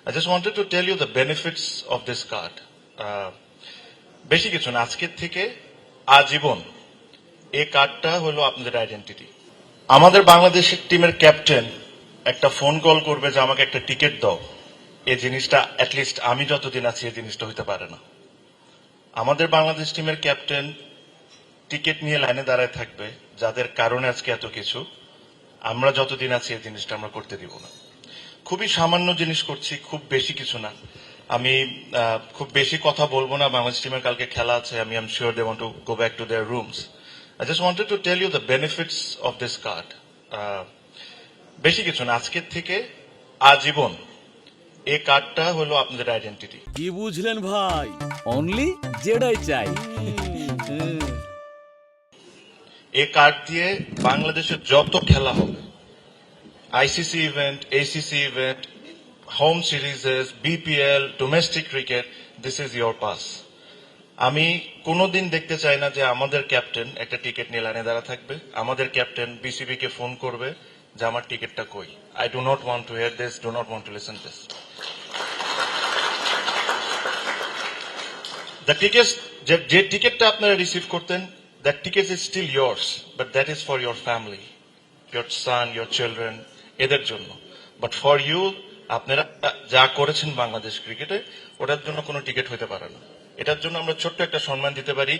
I just wanted to tell you the benefits of this card. বেশি কিছু না, আজকের থেকে আজীবন এই কার্ডটা হলো আপনাদের আইডেন্টিটি। আমাদের বাংলাদেশের টিমের ক্যাপ্টেন একটা ফোন কল করবে যে আমাকে একটা টিকিট দাও, এই জিনিসটা অ্যাটলিস্ট আমি যতদিন আছি এই জিনিসটা হইতে পারে না। আমাদের বাংলাদেশ টিমের ক্যাপ্টেন টিকিট নিয়ে লাইনে দাঁড়ায় থাকবে, যাদের কারণে আজকে এত কিছু, আমরা যতদিন আছি এই জিনিসটা আমরা করতে দিব না। খুবই সামান্য জিনিস করছি, খুব বেশি কিছু না। আমি খুব বেশি কথা বলবো না, বাংলাদেশ টিমের কালকে খেলা আছে, আমি am sure they want to go back to their rooms. I just wanted to tell you the benefits of this card. বেশি কিছু না, আজকের থেকে আজীবন এই কার্ডটা হলো আপনাদের আইডেন্টিটি। কি বুঝলেন ভাই? অনলি যেটাই চাই। এই কার্ড দিয়ে বাংলাদেশের যত খেলা হবে, ICC event, ACC event, home series, BPL, domestic cricket, this is your pass. আমি কোনোদিন দেখতে চাই না যে আমাদের ক্যাপ্টেন একটা টিকিট নিয়ে লাইনে দাঁড়া থাকবে, আমাদের ক্যাপ্টেন বিসিবি কে ফোন করবে যে আমার টিকিটটা কই। I do not want to hear this, do not want to listen this. The ticket, যে টিকিটটা আপনারা রিসিভ করতেন, that ticket is still yours, but that is for your family, your son, your children, এদের জন্য। But for you, আপনারা যা করেছেন বাংলাদেশ ক্রিকেটে, ওটার জন্য কোনো টিকিট হইতে পারে না। এটার জন্য আমরা ছোট্ট একটা সম্মান দিতে পারি।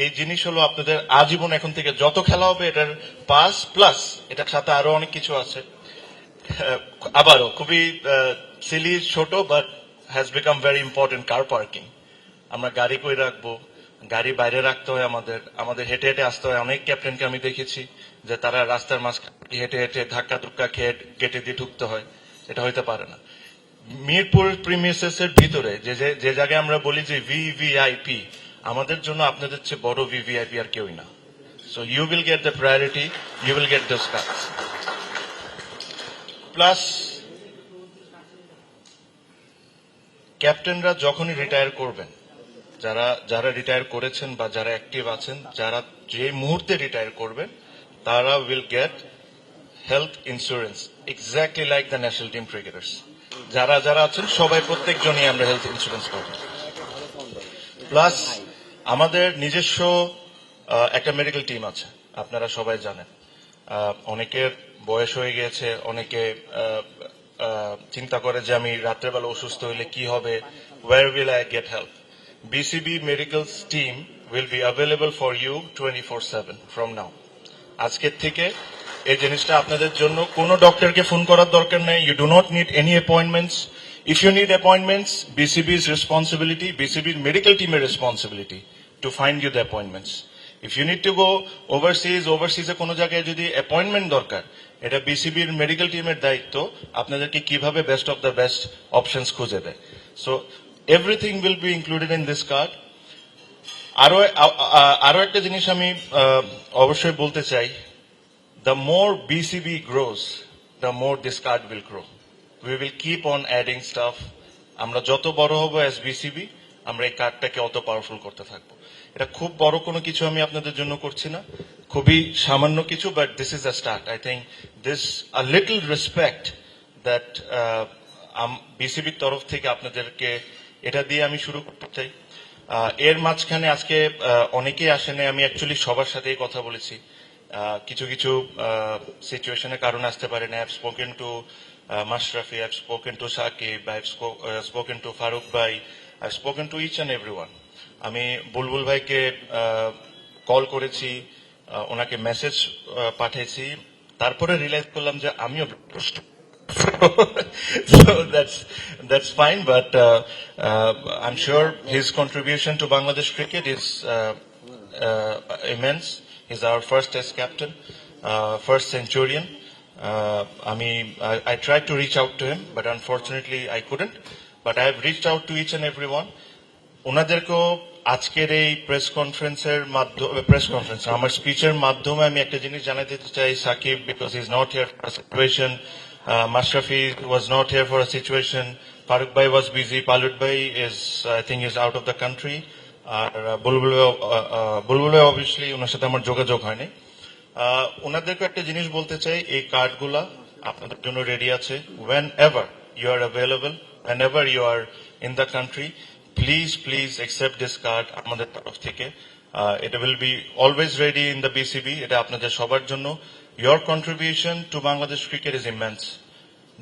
এই জিনিস হলো আপনাদের আজীবন, এখন থেকে যত খেলা হবে এটার পাস প্লাস এটার সাথে আরো অনেক কিছু আছে। আবারও খুবই সিলি ছোট, but has become very important, car parking. আমরা গাড়ি কই রাখবো, গাড়ি বাইরে রাখতে হয়, আমাদের হেঁটে হেঁটে আসতে হয়। অনেক ক্যাপ্টেনকে আমি দেখেছি যে তারা রাস্তার মাঝখানে হেঁটে হেঁটে ধাক্কা ধুক্কা খেয়ে গেটে দিয়ে ঢুকতে হয়, এটা হইতে পারে না। মিরপুর প্রিমিসেস এর ভিতরে যে জায়গায় আমরা বলি যে ভিভিআইপি, আমাদের জন্য আপনাদের চেয়ে বড় ভিভিআইপি আর কেউই না। So you will get the priority, you will get this card. Plus ক্যাপ্টেনরা যখনই রিটায়ার করবেন, যারা রিটায়ার করেছেন বা যারা অ্যাক্টিভ আছেন, যারা যে মুহূর্তে রিটায়ার করবেন, তারা will get health insurance exactly like the national team cricketers. যারা আছেন সবাই, প্রত্যেকজনই আমরা হেলথ ইন্স্যুরেন্স পাবো। প্লাস আমাদের নিজস্ব একটা মেডিকেল টিম আছে, আপনারা সবাই জানেন। অনেকের বয়স হয়ে গিয়েছে, অনেকে চিন্তা করে যে আমি রাত্রেবেলা অসুস্থ হইলে কি হবে, where will I get help. BCB medical team will be available for you 24/7 from now. আজকের থেকে এই জিনিসটা আপনাদের জন্য, কোনো ডক্টরকে ফোন করার দরকার নেই। You do not need any appointments. If you need appointments, BCB's responsibility, বিসিবির মেডিকেল টিমের responsibility to find you the appointments. If you need to go ওভারসিজে কোনো জায়গায় যদি অ্যাপয়েন্টমেন্ট দরকার, এটা বিসিবির মেডিকেল টিমের দায়িত্ব আপনাদেরকে কিভাবে best of the best options খুঁজে দেয়। So everything will be included in this card. আরো একটা জিনিস আমি অবশ্যই বলতে চাই, the more BCB grows, the more this card will grow. We will keep on adding stuff. আমরা যত বড় হব as BCB, আমরা এই কার্ডটাকে অত পাওয়ারফুল করতে থাকবো। এটা খুব বড় কোনো কিছু আমি আপনাদের জন্য করছি না, খুবই সামান্য কিছু, but this is a start. I think this a little respect that বিসিবির তরফ থেকে আপনাদেরকে এটা দিয়ে আমি শুরু করতে চাই। এর মাঝখানে আজকে অনেকেই আসেনি, আমি অ্যাকচুয়ালি সবার সাথেই কথা বলেছি। কিছু কিছু সিচুয়েশনের কারণে আসতে পারে না। I have spoken to Mashrafi, I have spoken to Shakib, I have spoken to Farooq bhai, I have spoken to each and everyone. আমি বুলবুল ভাইকে কল করেছি, ওনাকে মেসেজ পাঠিয়েছি, তারপরে রিয়েলাইজ করলাম যে আমিও so that's fine, but I'm sure his contribution to Bangladesh cricket is immense. He's our first test captain, first centurion. I tried to reach out to him, but unfortunately I couldn't. But I have reached out to each and everyone. ওনাদেরকেও আজকের এই press কনফারেন্সের আমার স্পিচের মাধ্যমে আমি একটা জিনিস জানাতে চাই। Shakib, because he's not here for a situation. Mashrafi was not here for a situation. Farooq bhai was busy. Palut bhai is, I think, is out of the country. আর বুলবুল অবভিয়াসলি ওনার সাথে আমার যোগাযোগ হয়নি। ওনাদেরকে একটা জিনিস বলতে চাই, এই কার্ডগুলা আপনাদের জন্য রেডি আছে। Whenever you are available, whenever you are in the country, please accept this card আমাদের তরফ থেকে। It will be always ready in the BCB, এটা আপনাদের সবার জন্য। Your contribution to Bangladesh cricket is immense.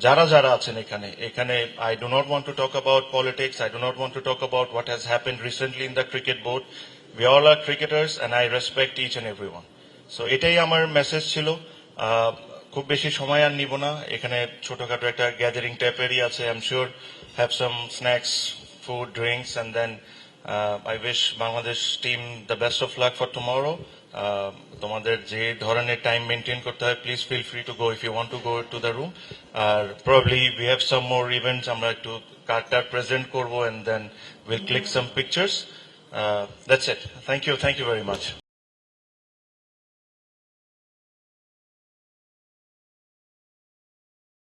যারা যারা আছেন এখানে এখানে I do not want to talk about politics, I do not want to talk about what has happened recently in the cricket board. We all are cricketers and I respect each and everyone. So এটাই আমার message ছিল। খুব বেশি সময় আর নিব না, এখানে ছোটখাটো একটা গ্যাদারিং টাইপেরই আছে। I am sure have some snacks, food, drinks, and then I wish Bangladesh team the best of luck for tomorrow. তোমাদের যে ধরনের টাইম মেনটেন করতে হয়, please feel free to go if you want to go to the room. আর probably we have some more events, আমরা একটু কার্ডটা present করবো, and then will click some pictures. That's it. Thank you very much.